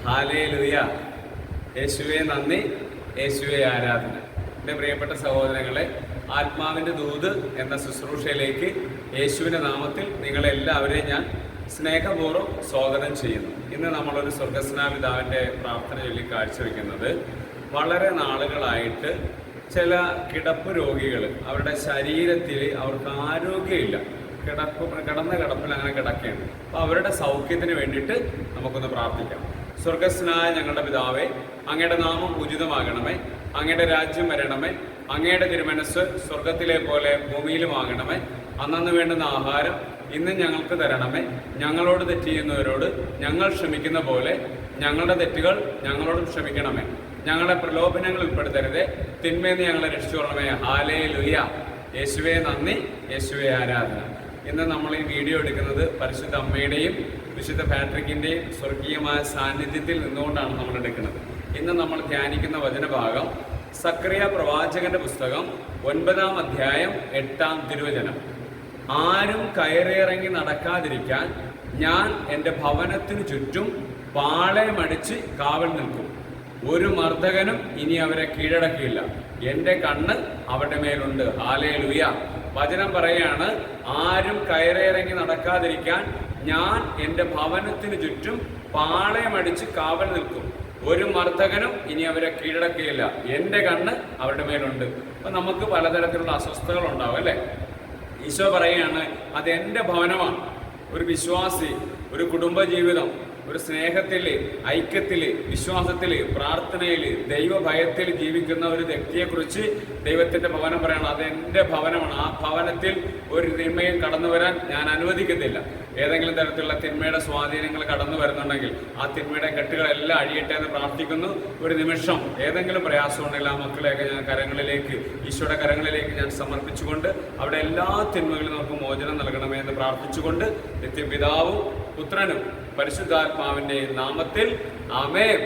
Hallelujah. യേശുവേ നന്ദി, യേശുവേ ആരാധന. എൻ്റെ പ്രിയപ്പെട്ട സഹോദരങ്ങളെ, ആത്മാവിൻ്റെ ദൂത് എന്ന ശുശ്രൂഷയിലേക്ക് യേശുവിൻ്റെ നാമത്തിൽ നിങ്ങളെല്ലാവരെയും ഞാൻ സ്നേഹപൂർവ്വം സ്വാഗതം ചെയ്യുന്നു. ഇന്ന് നമ്മളൊരു സ്വർഗസ്നാപിതാവിൻ്റെ പ്രാർത്ഥന ചൊല്ലി കാഴ്ചവെക്കുന്നത്, വളരെ നാളുകളായിട്ട് ചില കിടപ്പ് രോഗികൾ അവരുടെ ശരീരത്തിൽ അവർക്ക് ആരോഗ്യമില്ല, കിടന്ന കിടപ്പിൽ അങ്ങനെ കിടക്കുകയാണ്. അപ്പോൾ അവരുടെ സൗഖ്യത്തിന് വേണ്ടിയിട്ട് നമുക്കൊന്ന് പ്രാർത്ഥിക്കാം. സ്വർഗസ്നായ ഞങ്ങളുടെ പിതാവേ, അങ്ങയുടെ നാമം ഉചിതമാകണമേ, അങ്ങയുടെ രാജ്യം വരണമേ, അങ്ങയുടെ തിരുമനസ്സ് സ്വർഗത്തിലെ പോലെ ഭൂമിയിലുമാകണമേ. അന്നന്ന് വേണ്ടുന്ന ആഹാരം ഇന്ന് ഞങ്ങൾക്ക് തരണമേ. ഞങ്ങളോട് തെറ്റ് ചെയ്യുന്നവരോട് ഞങ്ങൾ ക്ഷമിക്കുന്ന പോലെ ഞങ്ങളുടെ തെറ്റുകൾ ഞങ്ങളോടും ക്ഷമിക്കണമേ. ഞങ്ങളെ പ്രലോഭനങ്ങൾ ഉൾപ്പെടുത്തരുതേ, തിന്മേന്ന് ഞങ്ങളെ രക്ഷിച്ചുകൊള്ളണമേ. ഹല്ലേലൂയ. യേശുവേ നന്ദി, യേശുവേ ആരാധന. ഇന്ന് നമ്മൾ ഈ വീഡിയോ എടുക്കുന്നത് പരിശുദ്ധ അമ്മയുടെയും വിശുദ്ധ പാട്രിക്കിൻ്റെയും സ്വർഗീയമായ സാന്നിധ്യത്തിൽ നിന്നുകൊണ്ടാണ് നമ്മൾ എടുക്കുന്നത്. ഇന്ന് നമ്മൾ ധ്യാനിക്കുന്ന വചനഭാഗം സക്രിയ പ്രവാചകന്റെ പുസ്തകം 9-ാം അധ്യായം 8-ാം തിരുവചനം. ആരും കയറിയിറങ്ങി നടക്കാതിരിക്കാൻ ഞാൻ എൻ്റെ ഭവനത്തിനു ചുറ്റും പാളയമടിച്ച് കാവൽ നിൽക്കും. ഒരു മർദ്ദകനും ഇനി അവരെ കീഴടക്കില്ല. എൻ്റെ കണ്ണ് അവരുടെ മേലുണ്ട്. ഹല്ലേലൂയ. വചനം പറയാണ്, ആരും കയറിയിറങ്ങി നടക്കാതിരിക്കാൻ ഞാൻ എൻ്റെ ഭവനത്തിനു ചുറ്റും പാളയമടിച്ച് കാവൽ നിൽക്കും. ഒരു മർദ്ദകനും ഇനി അവരെ കീഴടക്കിയില്ല. എൻ്റെ കണ്ണ് അവരുടെ മേലുണ്ട്. അപ്പം നമുക്ക് പലതരത്തിലുള്ള അസ്വസ്ഥതകൾ ഉണ്ടാവും അല്ലേ? ഈശോ പറയുകയാണ്, അത് എൻ്റെ ഭവനമാണ്. ഒരു വിശ്വാസി ഒരു കുടുംബജീവിതം, ഒരു സ്നേഹത്തിൽ, ഐക്യത്തിൽ, വിശ്വാസത്തിൽ, പ്രാർത്ഥനയിൽ, ദൈവഭയത്തിൽ ജീവിക്കുന്ന ഒരു വ്യക്തിയെക്കുറിച്ച് ദൈവത്തിൻ്റെ ഭവനം പറയണം, അത് എൻ്റെ ഭവനമാണ്. ആ ഭവനത്തിൽ ഒരു തിന്മയും കടന്നു വരാൻ ഞാൻ അനുവദിക്കത്തില്ല. ഏതെങ്കിലും തരത്തിലുള്ള തിന്മയുടെ സ്വാധീനങ്ങൾ കടന്നു വരുന്നുണ്ടെങ്കിൽ ആ തിന്മയുടെ കെട്ടുകളെല്ലാം അഴിയട്ടെ എന്ന് പ്രാർത്ഥിക്കുന്നു. ഒരു നിമിഷം ഏതെങ്കിലും പ്രയാസമുണ്ടെങ്കിൽ ആ മക്കളെയൊക്കെ ഞാൻ കരങ്ങളിലേക്ക്, ഈശോയുടെ കരങ്ങളിലേക്ക് ഞാൻ സമർപ്പിച്ചുകൊണ്ട് അവിടെ എല്ലാ തിന്മകളിലും നമുക്ക് മോചനം നൽകണമേ എന്ന് പ്രാർത്ഥിച്ചുകൊണ്ട് നിത്യപിതാവും പുത്രനും പരിശുദ്ധാത്മാവിൻ്റെ നാമത്തിൽ ആമേൻ.